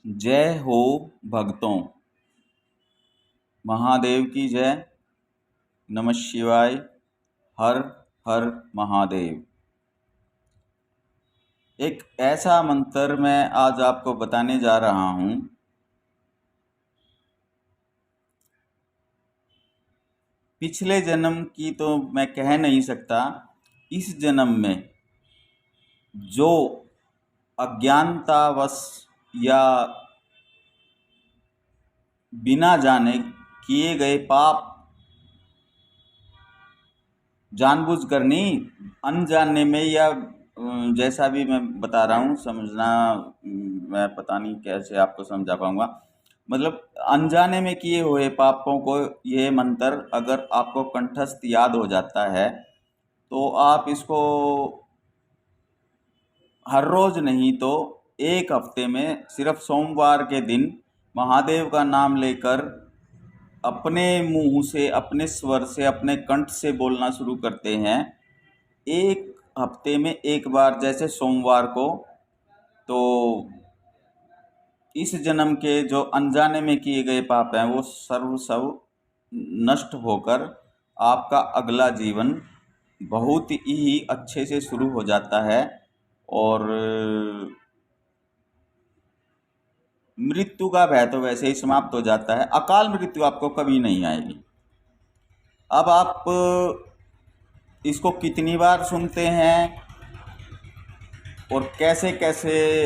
जय हो भक्तों। महादेव की जय। नमः शिवाय। हर हर महादेव। एक ऐसा मंत्र मैं आज आपको बताने जा रहा हूँ। पिछले जन्म की तो मैं कह नहीं सकता, इस जन्म में जो अज्ञानतावश या बिना जाने किए गए पाप, जानबूझकर नहीं, अनजाने में या जैसा भी मैं बता रहा हूँ समझना, मैं पता नहीं कैसे आपको समझा पाऊंगा। मतलब अनजाने में किए हुए पापों को ये मंत्र अगर आपको कंठस्थ याद हो जाता है तो आप इसको हर रोज नहीं तो एक हफ्ते में सिर्फ सोमवार के दिन महादेव का नाम लेकर अपने मुंह से, अपने स्वर से, अपने कंठ से बोलना शुरू करते हैं एक हफ्ते में एक बार, जैसे सोमवार को, तो इस जन्म के जो अनजाने में किए गए पाप हैं वो सब नष्ट होकर आपका अगला जीवन बहुत ही अच्छे से शुरू हो जाता है और मृत्यु का भय तो वैसे ही समाप्त हो जाता है। अकाल मृत्यु आपको कभी नहीं आएगी। अब आप इसको कितनी बार सुनते हैं और कैसे कैसे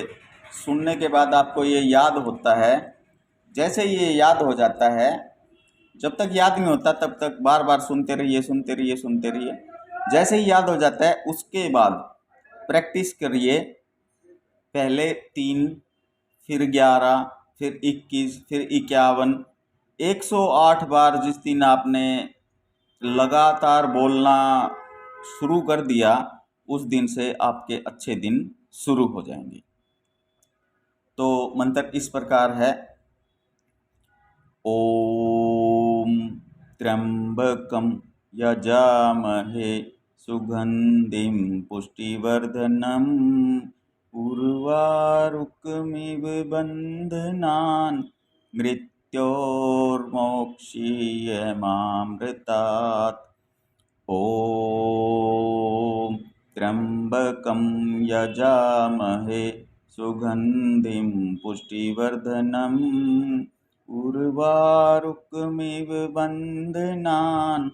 सुनने के बाद आपको ये याद होता है। जैसे ये याद हो जाता है, जब तक याद नहीं होता तब तक बार बार सुनते रहिए, सुनते रहिए, सुनते रहिए। जैसे ही याद हो जाता है उसके बाद प्रैक्टिस करिए। पहले 3, फिर 11, फिर 21, फिर 51, 108 बार जिस दिन आपने लगातार बोलना शुरू कर दिया, उस दिन से आपके अच्छे दिन शुरू हो जाएंगे। तो मंत्र इस प्रकार है। ओम त्र्यंबकं यजामहे सुगंधिं पुष्टिवर्धनम् उर्वारुकमिव बन्धनान् मृत्योर्मोक्षीयमामृतात्। ओम त्र्यंबकं यजामहे सुगंधिं पुष्टिवर्धनम् उर्वारुकमिव बन्धनान्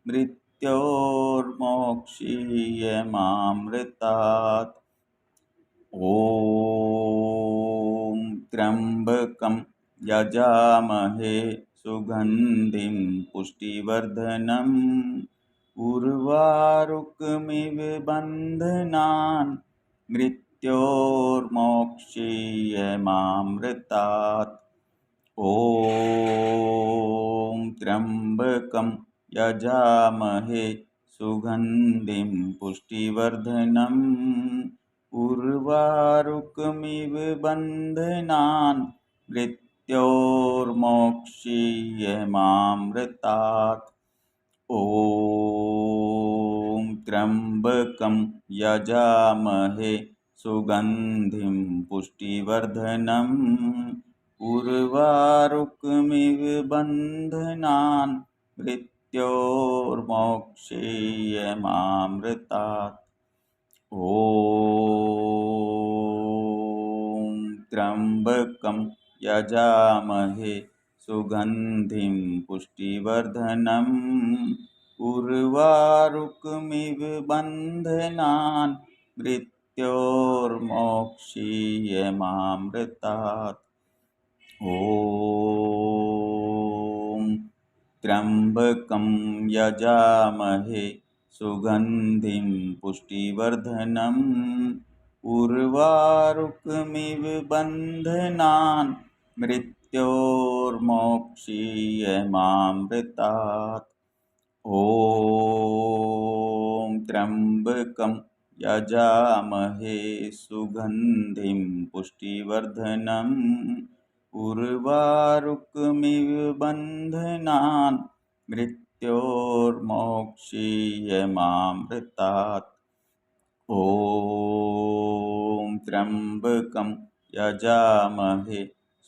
मृत्योर्मोक्षीयमामृतात्। ओम त्र्यंबकं यजामहे सुगंधिं पुष्टिवर्धनम् उर्वारुकमिव बन्धनान् मृत्योर्मोक्षीयमामृतात्। ओम त्र्यंबकं यजामहे सुगंधिं पुष्टिवर्धनम् उर्वारुकमिव बन्धनान् मृत्योर्मोक्षीयमामृतात्। ओम त्र्यंबकं यजामहे सुगंधिं पुष्टिवर्धनम् उर्वारुकमिव बन्धनान् मृत्योर्मोक्षीयमामृतात्। ओम त्र्यंबकं यजामहे सुगंधिं पुष्टिवर्धनम् उर्वारुकमिव बन्धनान् मृत्योर्मोक्षीयमामृतात्। ओम त्र्यंबकं यजामहे सुगंधिं पुष्टिवर्धनम् उर्वारुकमिव बन्धनान् मृत्योर्मोक्षीयमामृतात्। ओम त्र्यंबकं यजामहे सुगंधिं पुष्टिवर्धनम् उर्वारुकमिव बन्धनान् मृत्योर्मोक्षीयमामृतात्। ओम त्र्यंबकं यजामहे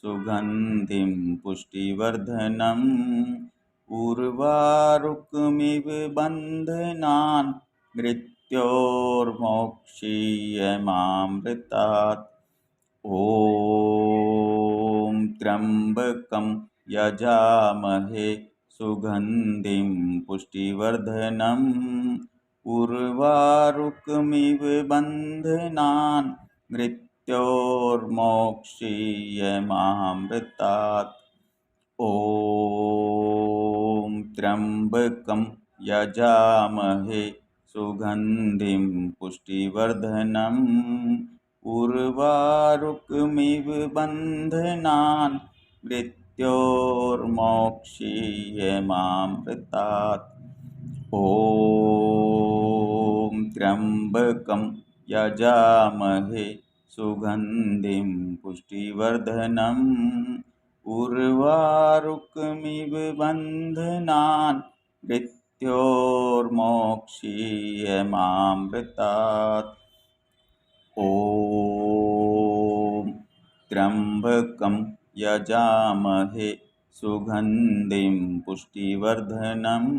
सुगन्धिं पुष्टिवर्धनम् उर्वारुकमिव बन्धनान् मृत्योर्मोक्षीयमामृतात्। ॐ त्र्यम्बकं यजामहे सुगन्धिं पुष्टिवर्धनम् उर्वारुकमिव बन्धनान् मृत्योर्मोक्षीयमामृतात्। ॐ त्र्यम्बकं यजामहे सुगन्धिं पुष्टिवर्धनम् उर्वारुकमिव बन्धनान् मृत्योर्मोक्षीयमामृतात्। ॐ त्र्यम्बकं यजामहे सुगन्धिं पुष्टिवर्धनम् उर्वारुकमिव बन्धनान् मृत्योर्मोक्षीयमामृतात्। ॐ त्र्यम्बकं यजामहे सुगन्धिं पुष्टिवर्धनम्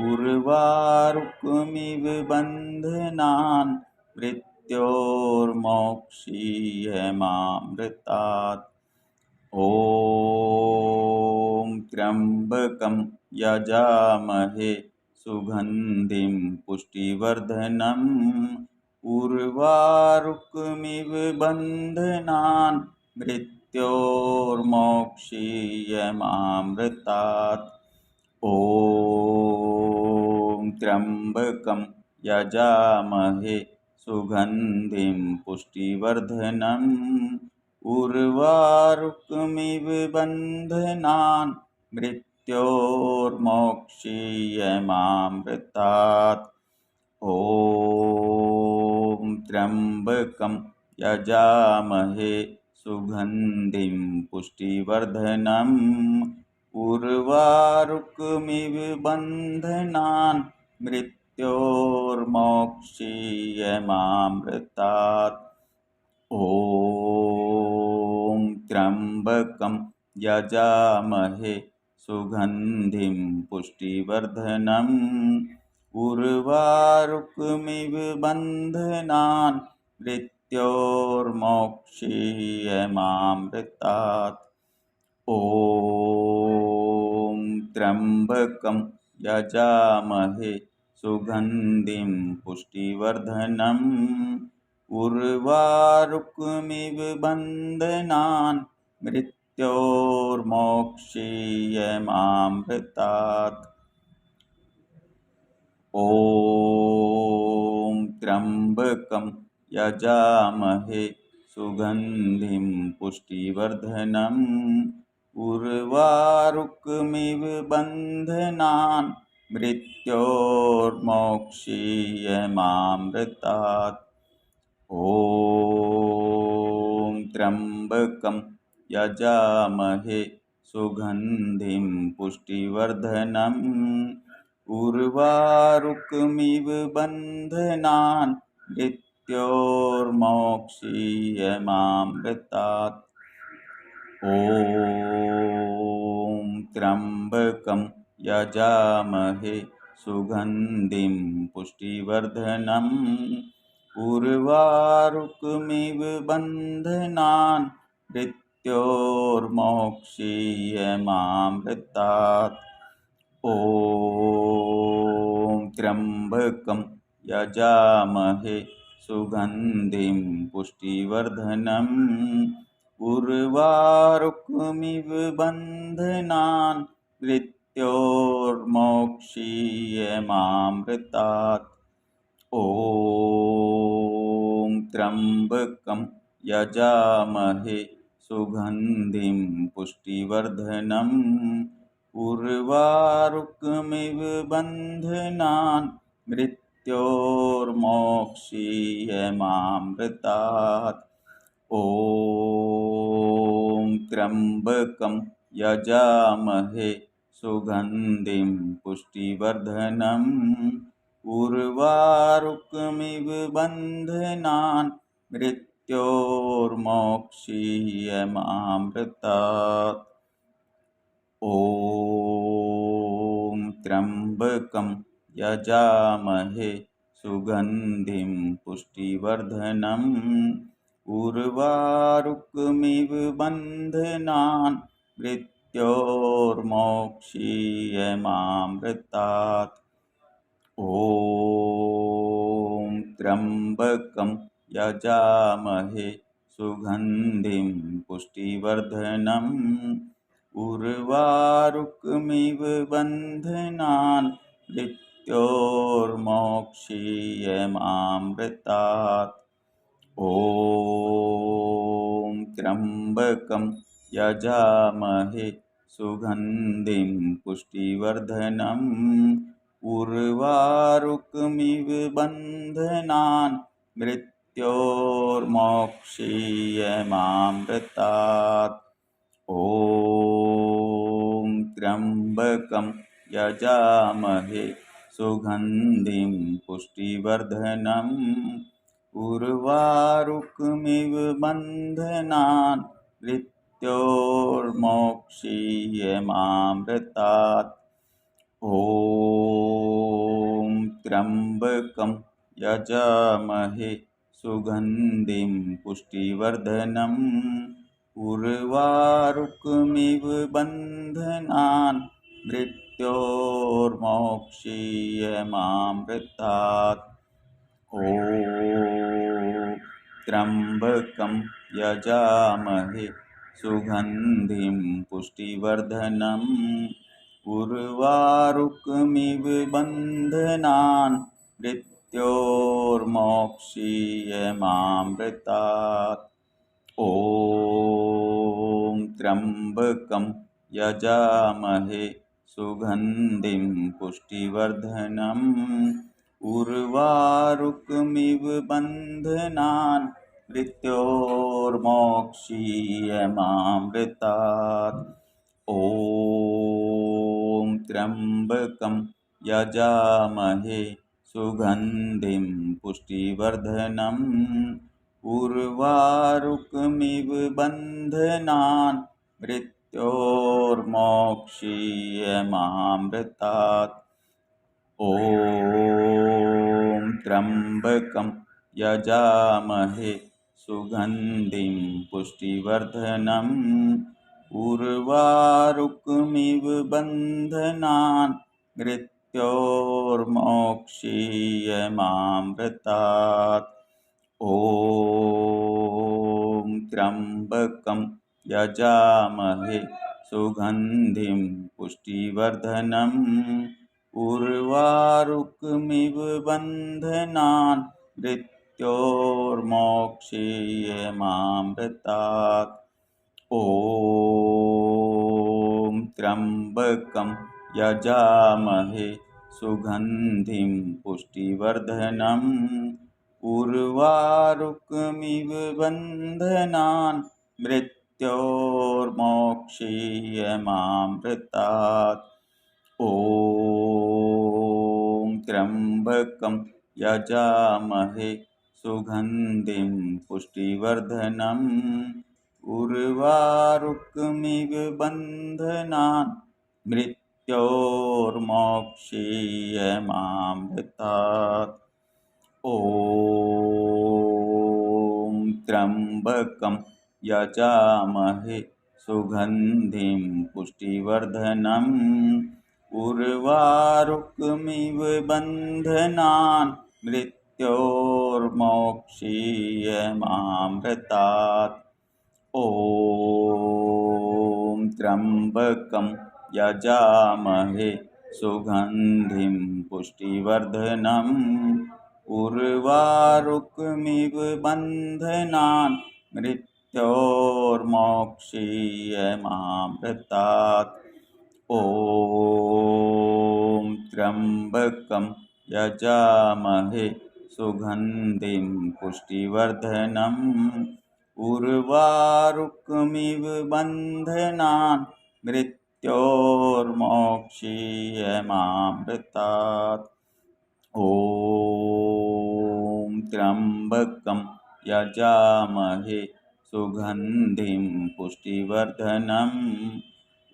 उर्वारुकमिव बन्धनान् मृत्योर्मोक्षीयमामृतात्। ॐ त्र्यम्बकं यजामहे सुगन्धिं पुष्टिवर्धनम् उर्वारुकमिव बन्धनान् मृत्योर्मोक्षीयमामृतात्। ॐ त्र्यम्बकं यजामहे सुगन्धिं पुष्टिवर्धनम् उर्वारुकमिव बन्धनान् मृत्योर्मोक्षीयमामृतात्। ॐ त्र्यम्बकं यजामहे सुगन्धिं पुष्टिवर्धनम् उर्वारुकमिव बन्धनान् मृत्योर्मोक्षीयमामृतात्। ॐ त्र्यम्बकं यजामहे सुगन्धिं पुष्टिवर्धनम् उर्वारुकमिव बन्धनान् मृत्योर्मोक्षीयमामृतात्। ॐ त्र्यम्बकं यजामहे सुगन्धिं पुष्टिवर्धनम् उर्वारुकमिव बन्धनान् मृत्योर्मोक्षीयमामृतात्। ॐ त्र्यम्बकं यजामहे सुगन्धिं पुष्टिवर्धनम् उर्वारुकमिव बन्धनान् मृत्योर्मोक्षीयमामृतात्। ॐ त्र्यम्बकं यजामहे सुगन्धिं पुष्टिवर्धनम् उर्वारुकमिव बन्धनान् मृत्योर्मोक्षीयमामृतात्। ॐ त्र्यम्बकं यजामहे सुगन्धिं पुष्टिवर्धनम् उर्वारुकमिव बन्धनान् मृत्योर्मोक्षीयमामृतात्। ॐ त्र्यम्बकं यजामहे सुगन्धिं पुष्टिवर्धनम् उर्वारुकमिव बन्धनान् मृत्योर्मोक्षीयमामृतात्। ॐ त्र्यम्बकं यजामहे सुगन्धिं पुष्टिवर्धनम् उर्वारुकमिव बन्धनान् मृत्योर्मोक्षीयमामृतात्। ॐ त्र्यम्बकं यजामहे सुगन्धिं पुष्टिवर्धनम् उर्वारुकमिव बन्धनान् मृत्योर्मोक्षीयमामृतात्। मृत्योर्मोक्षीयमामृतात्। ॐ त्र्यम्बकं यजामहे सुगन्धिं पुष्टिवर्धनम् उर्वारुकमिव बन्धनान् मृत्योर्मोक्षीयमामृतात्। ॐ त्र्यम्बकं यजामहे सुगन्धिं पुष्टिवर्धनम् उर्वारुकमिव बन्धनान् मृत्योर्मोक्षीयमामृतात्। ॐ त्र्यम्बकं यजामहे सुगन्धिं पुष्टिवर्धनम् उर्वारुकमिव बन्धनान् मृत्योर्मोक्षीयमामृतात्। ॐ त्र्यम्बकं यजामहे सुगन्धिं पुष्टिवर्धनम् उर्वारुकमिव बन्धनान् मृत्योर्मोक्षीयमामृतात्। ॐ त्र्यम्बकं यजामहे सुगन्धिं पुष्टिवर्धनम् उर्वारुकमिव बन्धनान् मृत्योर्मोक्षीयमामृतात्। ॐ त्र्यम्बकं यजामहे सुगन्धिं पुष्टिवर्धनम् उर्वारुकमिव बन्धनान् मृत्योर्मोक्षीयमामृतात्। ॐ त्र्यम्बकं यजामहे सुगन्धिं पुष्टिवर्धनम् उर्वारुकमिव बन्धनान् मृत्योर्मोक्षीयमामृतात्। ॐ त्र्यम्बकं यजामहे सुगन्धिं पुष्टिवर्धनम् उर्वारुकमिव बन्धनान् मृत्योर्मोक्षीयमामृतात्। ॐ त्र्यम्बकं यजामहे सुगन्धिं पुष्टिवर्धनम् उर्वारुकमिव बन्धनान् मृत्योर्मोक्षीयमामृतात्। ॐ त्र्यम्बकं यजामहे सुगन्धिं पुष्टिवर्धनम् उर्वारुकमिव बन्धनान् मृत्योर्मोक्षीयमामृतात्। ॐ त्र्यम्बकं यजामहे सुगन्धिं पुष्टिवर्धनम् उर्वारुकमिव बन्धनान् मृत्योर्मोक्षीयमामृतात्। ॐ त्र्यम्बकं यजामहे सुगन्धिं पुष्टिवर्धनम् उर्वारुकमिव बन्धनान् मृत्योर्मोक्षीयमामृतात्। ॐ त्र्यम्बकं यजामहे सुगन्धिं पुष्टिवर्धनम् उर्वारुकमिव बन्धनान् मृत्योर्मोक्षीयमामृतात्। ॐ त्र्यम्बकं यजामहे सुगन्धिं पुष्टिवर्धनम् उर्वारुकमिव बन्धनान् मृत्योर्मोक्षीयमामृतात्। ॐ त्र्यम्बकं यजामहे सुगन्धिं पुष्टिवर्धनम् उर्वारुकमिव बन्धनान् मृत्योर्मोक्षीयमामृतात्। ॐ त्र्यम्बकं यजामहे सुगन्धिं पुष्टिवर्धनम्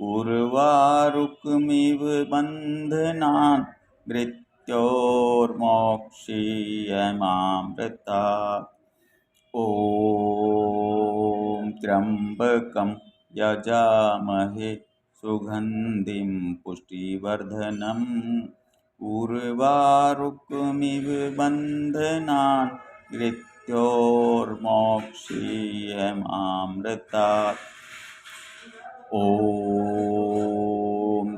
उर्वारुकमिव बन्धनान् मृत्योर्मोक्षीयमामृतात्। ॐ त्र्यम्बकं यजामहे सुगन्धिं पुष्टिवर्धनम् उर्वारुकमिव बन्धनान् मृत्योर्मोक्षीयमामृतात्। ॐ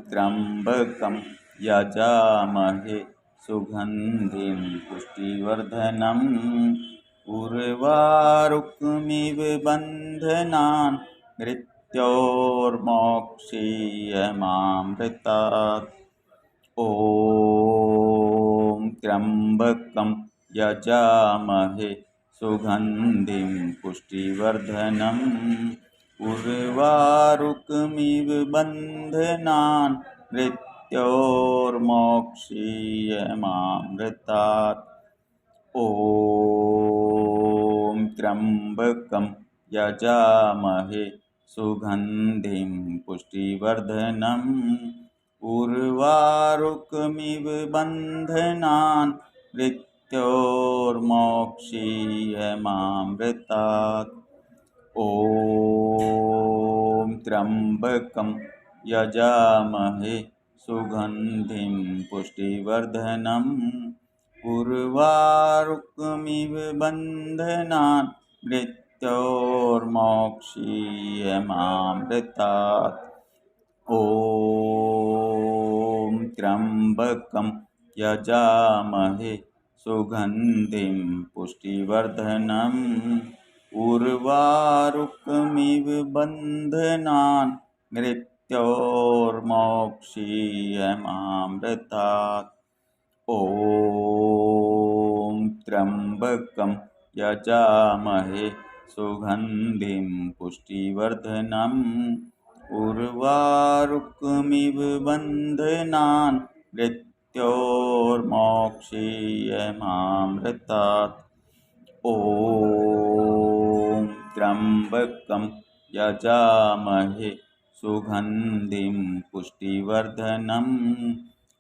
त्र्यम्बकं यजामहे सुगन्धिं पुष्टिवर्धनम् उर्वारुकमिव बन्धनान् मृत्योर्मोक्षीयमामृतात्। ॐ त्र्यम्बकं यजामहे सुगन्धिं पुष्टिवर्धनम् उर्वारुकमिव बन्धनान् मृत्योर्मोक्षीयमामृतात्। ॐ त्र्यम्बकं यजामहे सुगन्धिं पुष्टिवर्धनम् उर्वारुकमिव बन्धनान् मृत्योर्मोक्षीयमामृतात्। ॐ त्र्यम्बकं यजामहे सुगन्धिं पुष्टिवर्धनम् उर्वारुकमिव बन्धनान् मृत्योर्मोक्षीयमामृतात्। ॐ त्र्यम्बकं यजामहे सुगन्धिं पुष्टिवर्धनम् उर्वारुकमिव बन्धनान् मृत्योर्मोक्षीयमामृतात्। ॐ त्र्यम्बकं यजामहे सुगन्धिं पुष्टिवर्धनम् उर्वारुकमिव बन्धनान् मृत्योर्मोक्षीयमामृतात्। ॐ त्र्यम्बकं यजामहे सुगन्धिं पुष्टिवर्धनम्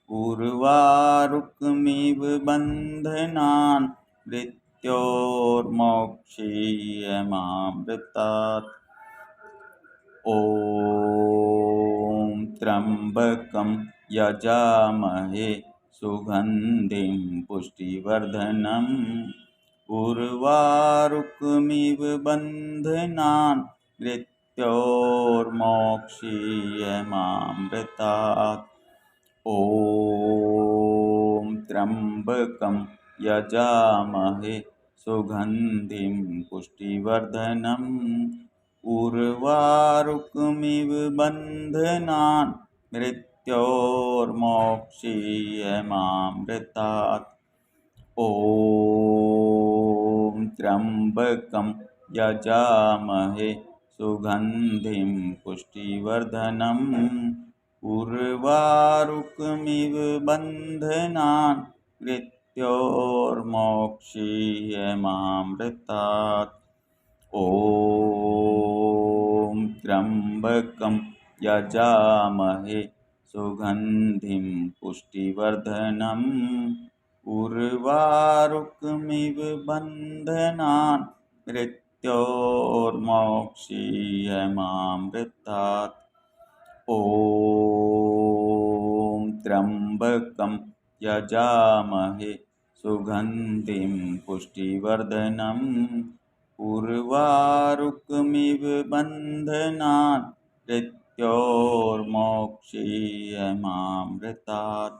उर्वारुकमिव बन्धनान् मृत्योर्मोक्षीयमामृतात्। ॐ त्र्यम्बकं यजामहे सुगन्धिं पुष्टिवर्धनम् उर्वारुकमिव बन्धनान् मृत्योर्मोक्षीयमामृतात्। ॐ त्र्यम्बकं यजामहे सुगन्धिं पुष्टिवर्धनम् उर्वारुकमिव बन्धनान् मृत्योर्मोक्षीयमामृतात्। ॐ त्र्यम्बकं यजामहे सुगन्धिं पुष्टिवर्धनम् उर्वारुकमिव बन्धनान् मृत्योर्मोक्षीयमामृतात्। ॐ त्र्यम्बकं यजामहे सुगन्धिं पुष्टिवर्धनम् उर्वारुकमिव बन्धनान् मृत्योर्मोक्षीयमामृतात्। ॐ त्र्यम्बकं यजामहे सुगन्धिं पुष्टिवर्धनम् उर्वारुकमिव बन्धनान् मृत्योर्मोक्षीयमामृतात्।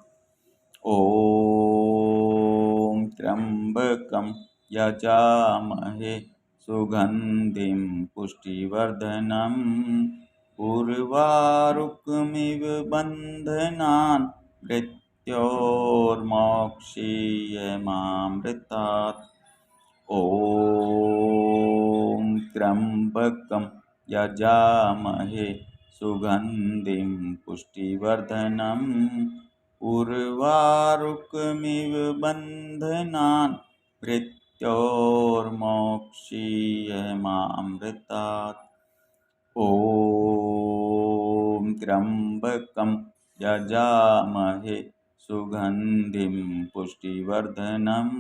ॐ त्र्यम्बकं यजामहे सुगन्धिं पुष्टिवर्धनम् उर्वारुकमिव बन्धनान् मृत्योर्मोक्षीयमामृतात्। ॐ त्र्यम्बकं यजामहे सुगन्धिं पुष्टिवर्धनम् उर्वारुकमिव बन्धनान् मृत्योर्मोक्षीयमामृतात्। ॐ त्र्यम्बकं यजामहे सुगन्धिं पुष्टिवर्धनम्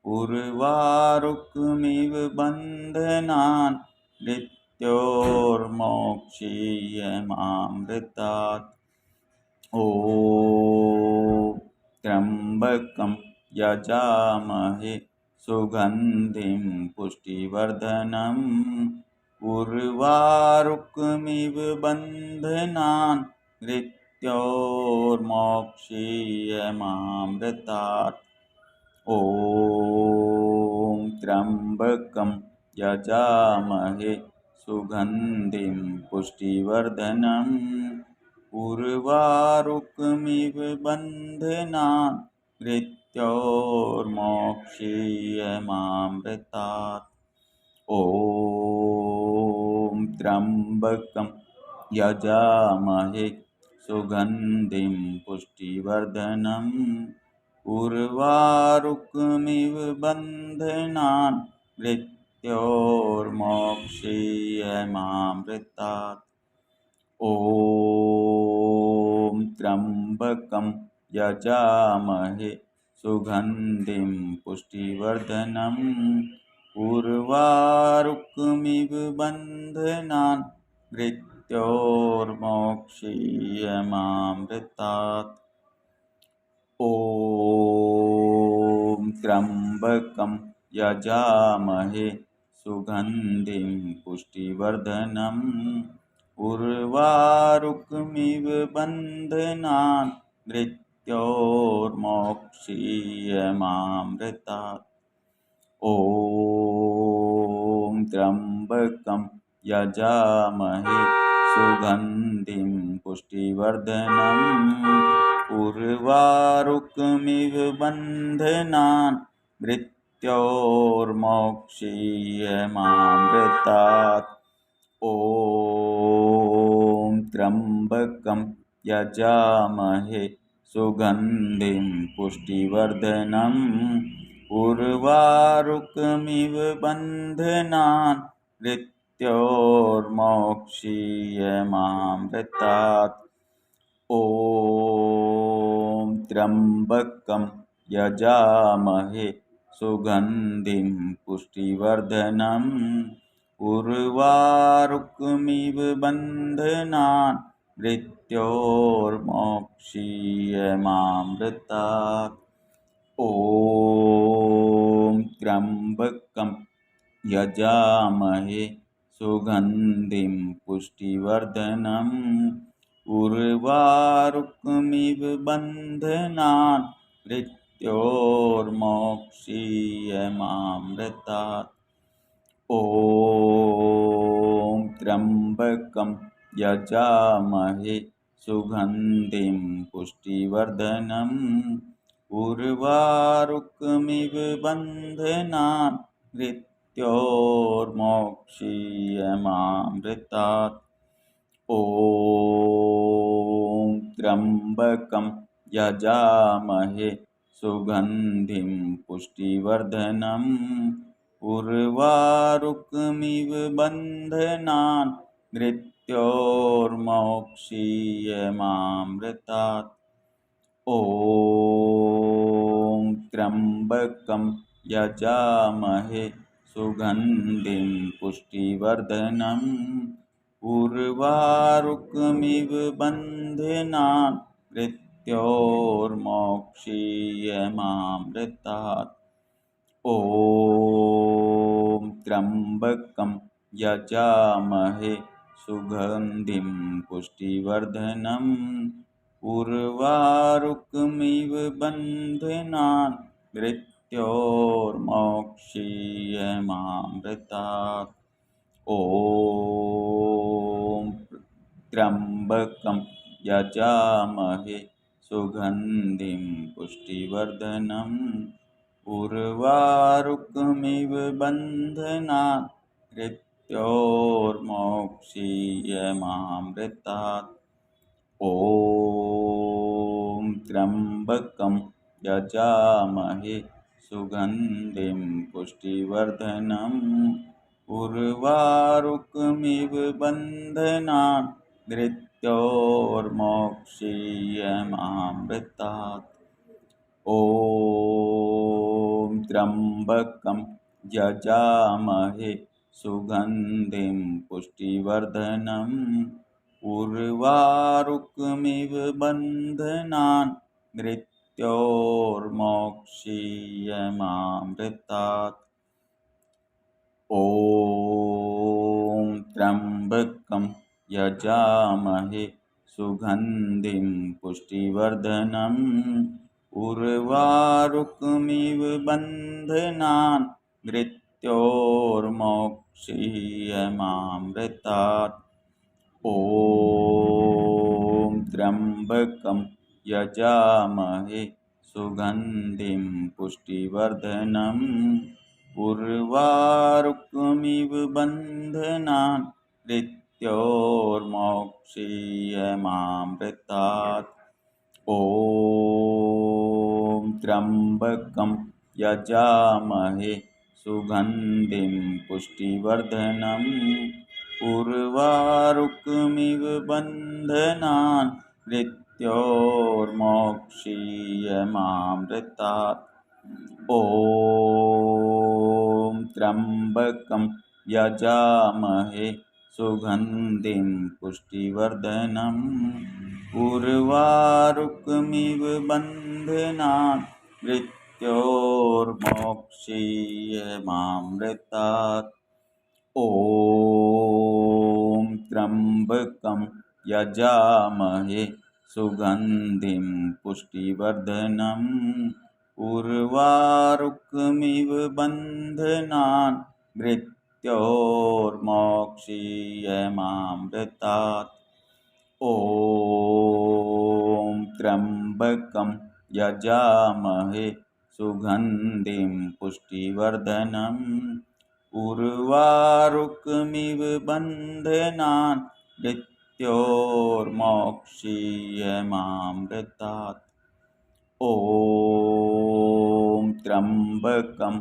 उर्वारुकमिव बन्धनान् मृत्योर्मोक्षीयमामृतात्। ॐ त्र्यम्बकं यजामहे सुगन्धिं पुष्टिवर्धनम् उर्वारुकमिव बन्धनान् मृत्योर्मोक्षीयमामृतात्। ॐ त्र्यम्बकं यजामहे सुगन्धिं पुष्टिवर्धनम् उर्वारुकमिव बन्धनान् मृत्योर्मोक्षीयमामृतात्। ॐ त्र्यम्बकं यजामहे सुगन्धिं पुष्टिवर्धनम् उर्वारुकमिव बन्धनान् मृत्योर्मोक्षीयमामृतात्। ॐ त्र्यम्बकं यजामहे सुगन्धिं पुष्टिवर्धनम् उर्वारुकमिव बन्धनान् मृत्योर्मोक्षीयमामृतात्। ॐ त्र्यम्बकं यजामहे सुगन्धिं पुष्टिवर्धनम् उर्वारुकमिव बन्धनान् मृत्योर्मोक्षीयमामृतात्। ॐ त्र्यम्बकं यजामहे सुगन्धिं पुष्टिवर्धनम् उर्वारुकमिव बन्धनान् मृत्योर्मोक्षीयमामृतात्। ॐ त्र्यम्बकं यजामहे सुगन्धिं पुष्टिवर्धनम् उर्वारुकमिव बन्धनान् मृत्योर्मोक्षीयमामृतात्। ॐ त्र्यम्बकं यजामहे सुगन्धिं पुष्टिवर्धनम् उर्वारुकमिव बन्धनान् मृत्योर्मोक्षीयमामृतात्। ॐ त्र्यम्बकं यजामहे सुगन्धिं पुष्टिवर्धनम् उर्वारुकमिव बन्धनान् मृत्योर्मोक्षीयमामृतात्। ॐ त्र्यम्बकं यजामहे सुगन्धिं पुष्टिवर्धनम् उर्वारुकमिव बन्धनान् मृत्योर्मोक्षीयमामृतात्। ॐ त्र्यम्बकं यजामहे सुगन्धिं पुष्टिवर्धनम् उर्वारुकमिव बन्धनान् मृत्योर्मोक्षीयमामृतात्। ॐ त्र्यम्बकं यजामहे सुगन्धिं पुष्टिवर्धनम् उर्वारुकमिव बन्धनान् मृत्योर्मोक्षीयमामृतात्। ॐ त्र्यम्बकं यजामहे सुगन्धिं पुष्टिवर्धनम् उर्वारुकमिव बन्धनान् मृत्योर्मोक्षीयमामृतात्। ॐ त्र्यम्बकं यजामहे सुगन्धिं पुष्टिवर्धनम् उर्वारुकमिव बन्धनान् मृत्योर्मोक्षीयमामृतात्। ॐ त्र्यम्बकं यजामहे सुगन्धिं पुष्टिवर्धनम् उर्वारुकमिव बन्धनान् मृत्योर्मोक्षीयमामृतात्। ॐ त्र्यम्बकं यजामहे सुगन्धिं पुष्टिवर्धनम् उर्वारुकमिव बन्धनान् मृत्योर्मोक्षीयमामृतात्। ॐ त्र्यम्बकं यजामहे सुगन्धिं पुष्टिवर्धनम् उर्वारुकमिव बन्धनान् मृत्योर्मोक्षीयमामृतात्। ॐ त्र्यम्बकं यजामहे सुगन्धिं पुष्टिवर्धनम् उर्वारुकमिव बन्धनान् मृत्योर्मोक्षीयमामृतात्। ॐ त्र्यम्बकं यजामहे सुगन्धिं पुष्टिवर्धनम् उर्वारुकमिव बन्धनान् मृत्योर्मोक्षीयमामृतात्। ॐ त्र्यम्बकं यजामहे सुगन्धिं पुष्टिवर्धनम् उर्वारुकमिव बन्धनान् मृत्योर्मोक्षीयमामृतात्। ॐ त्र्यम्बकं यजामहे सुगन्धिं पुष्टिवर्धनम् उर्वारुकमिव बन्धनान् मृत्योर्मोक्षीयमामृतात्। ॐ त्र्यम्बकं यजामहे सुगन्धिं पुष्टिवर्धनम् उर्वारुकमिव बन्धनान् मृत्योर्मोक्षीयमामृतात्। ॐ त्र्यम्बकं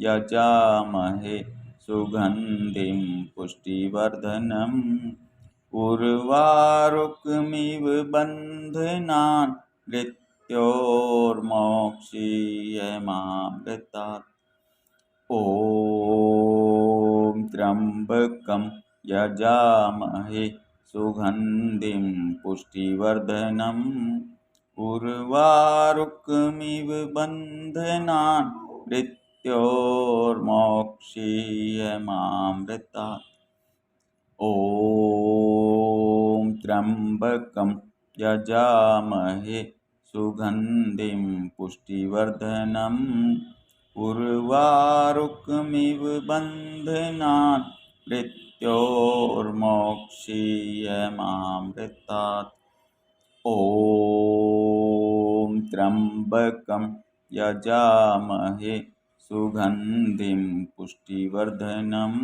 यजामहे सुगन्धिं पुष्टिवर्धनम् उर्वारुकमिव बन्धनान् मृत्योर्मोक्षीयमामृतात्। ॐ त्र्यम्बकं यजामहे सुगन्धिं पुष्टिवर्धनम् उर्वारुकमिव बन्धनान् मृत्योर्मोक्षीयमामृतात्। ॐ त्र्यम्बकं यजामहे सुगन्धिं पुष्टिवर्धनम् उर्वारुकमिव बन्धनान् मृत्योर्मोक्षीयमामृतात्। ॐ त्र्यम्बकं यजामहे सुगन्धिं पुष्टिवर्धनम्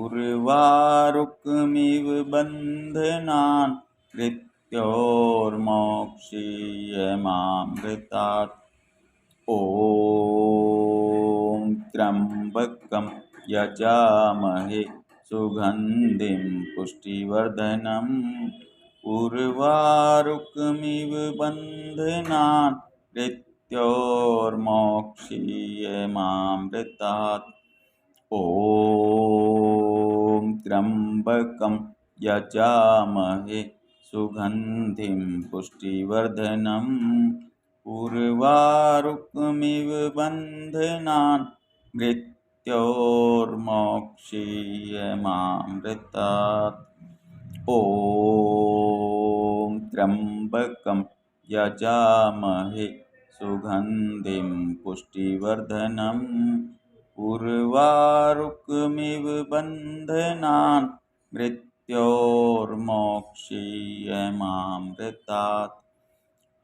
उर्वारुकमिव बन्धनान् मृत्योर्मोक्षीयमामृतात्। ॐ त्र्यम्बकं यजामहे सुगन्धिं पुष्टिवर्धनम् उर्वारुकमिव बन्धनान् मृत्योर्मोक्षीयमामृतात्। ॐ त्र्यम्बकं यजामहे सुगन्धिं पुष्टिवर्धनम् उर्वारुकमिव बन्धनान् मृत्योर्मोक्षीयमामृतात्। ॐ त्र्यम्बकं यजामहे सुगन्धिं पुष्टिवर्धनम् उर्वारुकमिव बन्धनान् मृत्योर्मोक्षीयमामृतात्।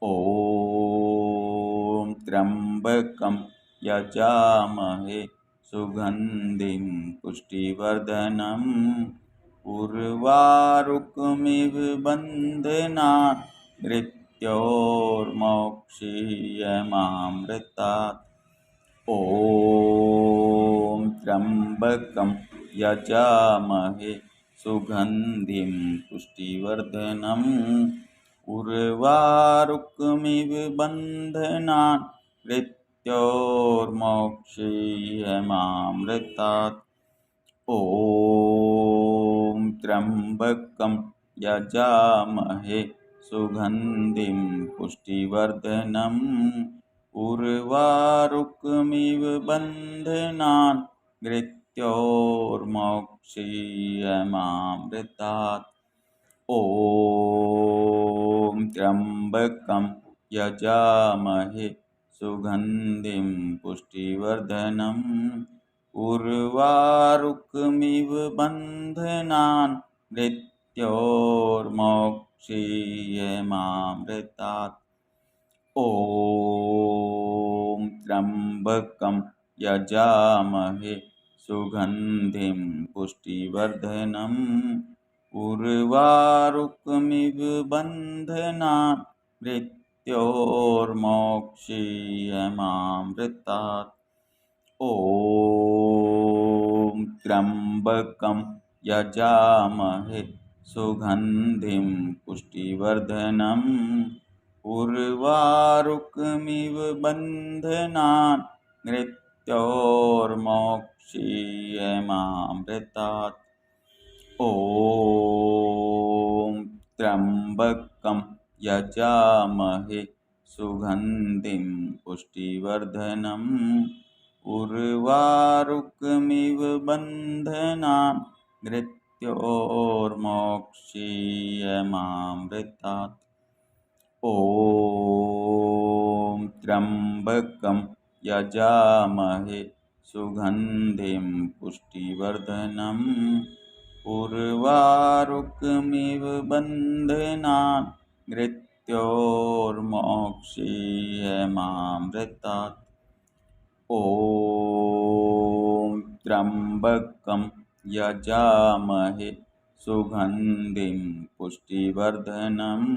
ॐ त्र्यम्बकं यजामहे सुगन्धिं पुष्टिवर्धनम् उर्वारुकमिव बन्धनान् मृत्योर्मोक्षीयमामृतात्। ॐ त्र्यम्बकं यजामहे सुगन्धिं पुष्टिवर्धनम् उर्वारुकमिव बन्धनान् मृत्योर्मोक्षीयमामृतात् ॐ त्र्यम्बकं यजामहे सुगन्धिं पुष्टिवर्धनम् उर्वारुकमिव बन्धनान् मृत्योर्मोक्षीयमामृतात् ॐ त्र्यम्बकं यजामहे सुगन्धिं पुष्टिवर्धनम् उर्वारुकमिव बन्धनान् मृत्योर्मोक्षीयमामृतात् ॐ त्र्यम्बकं यजामहे सुगन्धिं पुष्टिवर्धनम् उर्वारुकमिव बन्धनान् मृत्योर्मोक्षीयमामृतात् ॐ त्र्यम्बकं यजामहे सुगन्धिं पुष्टिवर्धनम् उर्वारुकमिव बन्धनान् मृत्योर्मोक्षीयमामृतात् ॐ त्र्यम्बकं यजामहे सुगन्धिं पुष्टिवर्धनम् उर्वारुकमिव बन्धनान् मृत्योर्मोक्षीयमामृतात् ॐ त्र्यम्बकं यजामहे सुगन्धिं पुष्टिवर्धनम् उर्वारुकमिव बन्धनान् मृत्योर्मोक्षीयमामृतात् ॐ त्र्यम्बकं यजामहे सुगन्धिं पुष्टिवर्धनम्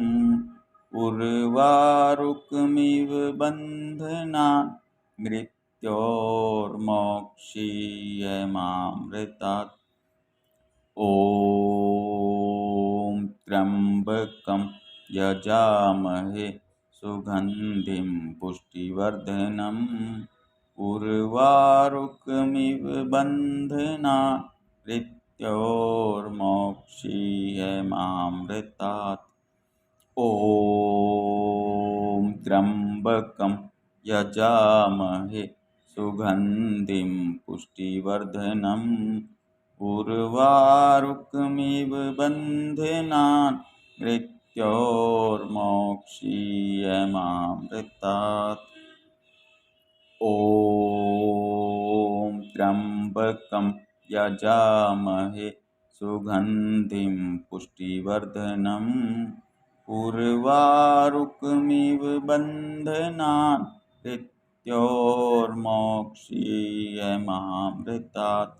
उर्वारुकमिव बन्धनान् मृत्योर्मोक्षीयमामृतात् ॐ त्र्यम्बकं यजामहे सुगन्धिं पुष्टिवर्धनम् उर्वारुकमिव बन्धनान् मृत्योर्मोक्षीयमामृतात् ॐ त्र्यम्बकं यजामहे सुगन्धिं पुष्टिवर्धनम् उर्वारुकमिव बन्धनान् मृत्योर्मोक्षीयमामृतात् ॐ त्र्यम्बकं यजामहे सुगन्धिं पुष्टिवर्धनम् उर्वारुकमिव बन्धनान् मृत्योर्मोक्षीयमामृतात्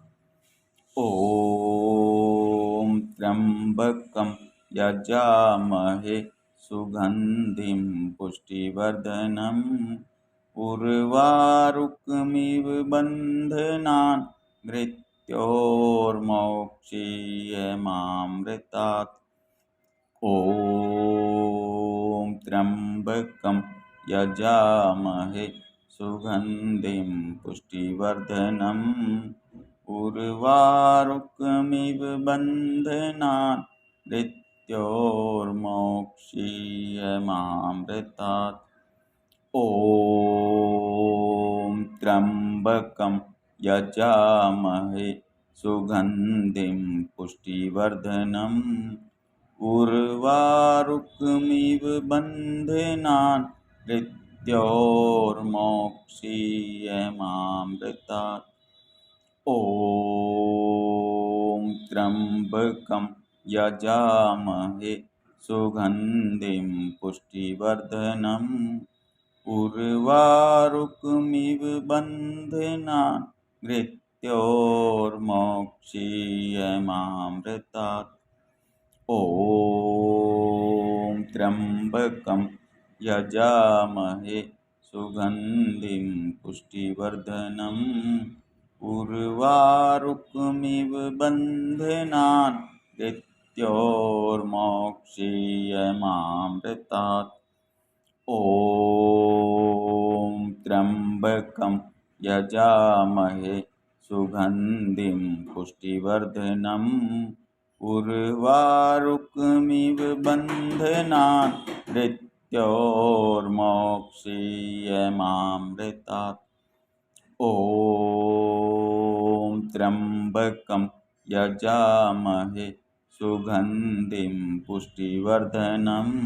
ॐ त्र्यम्बकं यजामहे सुगन्धिं पुष्टिवर्धनम् उर्वारुकमिव बन्धनान् मृत्योर्मोक्षीयमामृतात् ॐ त्र्यम्बकं यजामहे सुगन्धिं पुष्टिवर्धनम् उर्वारुकमिव बन्धनान् मृत्योर्मोक्षीयमामृतात् ॐ त्र्यम्बकं यजामहे सुगन्धिं पुष्टिवर्धनम् उर्वारुकमिव बन्धनान् मृत्योर्मोक्षीयमामृतात् ॐ त्र्यम्बकं यजामहे सुगन्धिं पुष्टिवर्धनम् उर्वारुकमिव बन्धनान् मृत्योर्मोक्षीयमामृतात् ॐ त्र्यम्बकं यजामहे सुगन्धिं पुष्टिवर्धनम् उर्वारुकमिव बन्धनान् मृत्योर्मोक्षीयमामृतात्। ॐ त्र्यम्बकं यजामहे सुगन्धिं पुष्टिवर्धनम् उर्वारुकमिव बन्धनान् मृत्योर्मोक्षीयमामृतात्। ॐ त्र्यम्बकं यजामहे सुगन्धिं पुष्टिवर्धनम्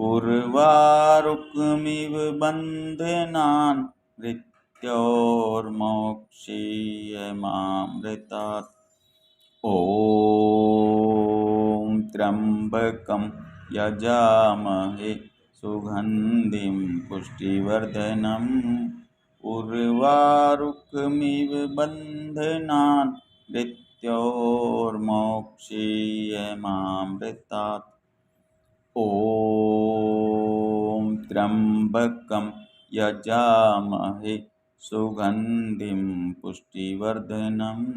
उर्वारुकमिव बन्धनान् मृत्योर्मोक्षीयमामृतात्। ॐ त्र्यम्बकं यजामहे सुगन्धिं पुष्टिवर्धनम् उर्वारुकमिव बन्धनान् मृत्योर्मोक्षीयमामृतात्। ॐ त्र्यम्बकं यजामहे सुगन्धिं पुष्टिवर्धनम्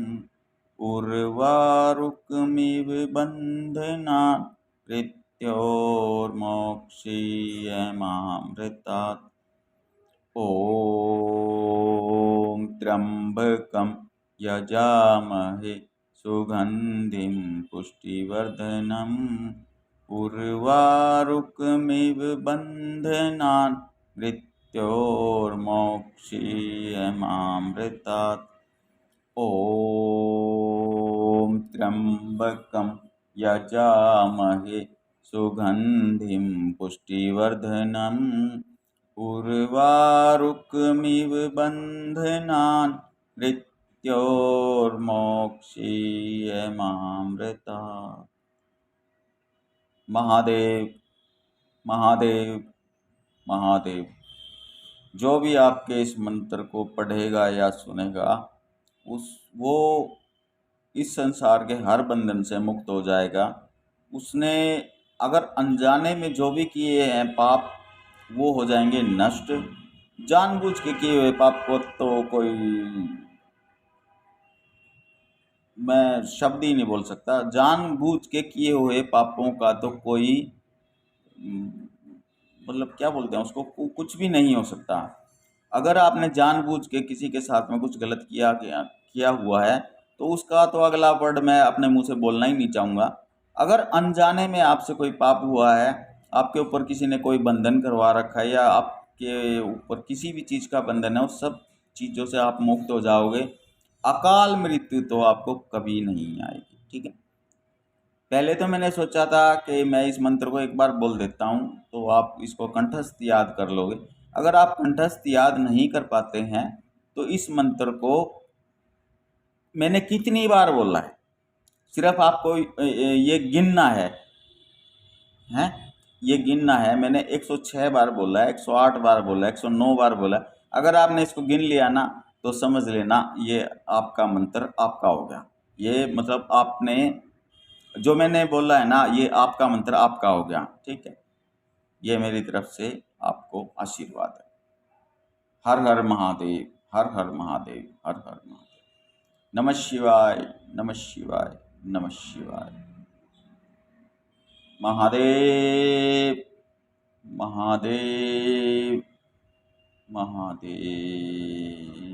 उर्वारुकमिव बन्धनान् मृत्योर्मोक्षीयमामृतात्। ॐ त्र्यम्बकं यजामहे सुगन्धिं पुष्टिवर्धनम् उर्वारुकमिव बन्धनान् मृत्योर्मोक्षीयमामृतात्। ॐ त्र्यम्बकं यजामहे सुगन्धिं पुष्टिवर्धनम् उर्वारुकमिव बन्धनान् मृत्योर्मोक्षीयमामृतात्। महादेव महादेव महादेव। जो भी आपके इस मंत्र को पढ़ेगा या सुनेगा वो इस संसार के हर बंधन से मुक्त हो जाएगा। उसने अगर अनजाने में जो भी किए हैं पाप वो हो जाएंगे नष्ट। जानबूझ के किए हुए पाप को तो कोई मैं शब्द ही नहीं बोल सकता। जानबूझ के किए हुए पापों का तो कोई मतलब क्या बोलते हैं उसको, कुछ भी नहीं हो सकता। अगर आपने जानबूझ के किसी के साथ में कुछ गलत किया हुआ है तो उसका तो अगला वर्ड मैं अपने मुंह से बोलना ही नहीं चाहूँगा। अगर अनजाने में आपसे कोई पाप हुआ है, आपके ऊपर किसी ने कोई बंधन करवा रखा है या आपके ऊपर किसी भी चीज़ का बंधन है, उस सब चीज़ों से आप मुक्त हो जाओगे। अकाल मृत्यु तो आपको कभी नहीं आएगी। ठीक है। पहले तो मैंने सोचा था कि मैं इस मंत्र को एक बार बोल देता हूँ तो आप इसको कंठस्थ याद कर लोगे। अगर आप कंठस्थ याद नहीं कर पाते हैं तो इस मंत्र को मैंने कितनी बार बोला है, सिर्फ आपको ये गिनना है, हैं? ये गिनना है। मैंने 106 बार बोला है, 108 बार बोला है, 109 बार बोला है। अगर आपने इसको गिन लिया ना तो समझ लेना ये आपका मंत्र आपका हो गया। ये मतलब आपने जो मैंने बोला है ना, ये आपका मंत्र आपका हो गया। ठीक है। ये मेरी तरफ से आपको आशीर्वाद है। हर हर महादेव, हर हर महादेव, हर हर महादेव। नमः शिवाय, नमः शिवाय, नमः शिवाय। महादेव महादेव महादेव।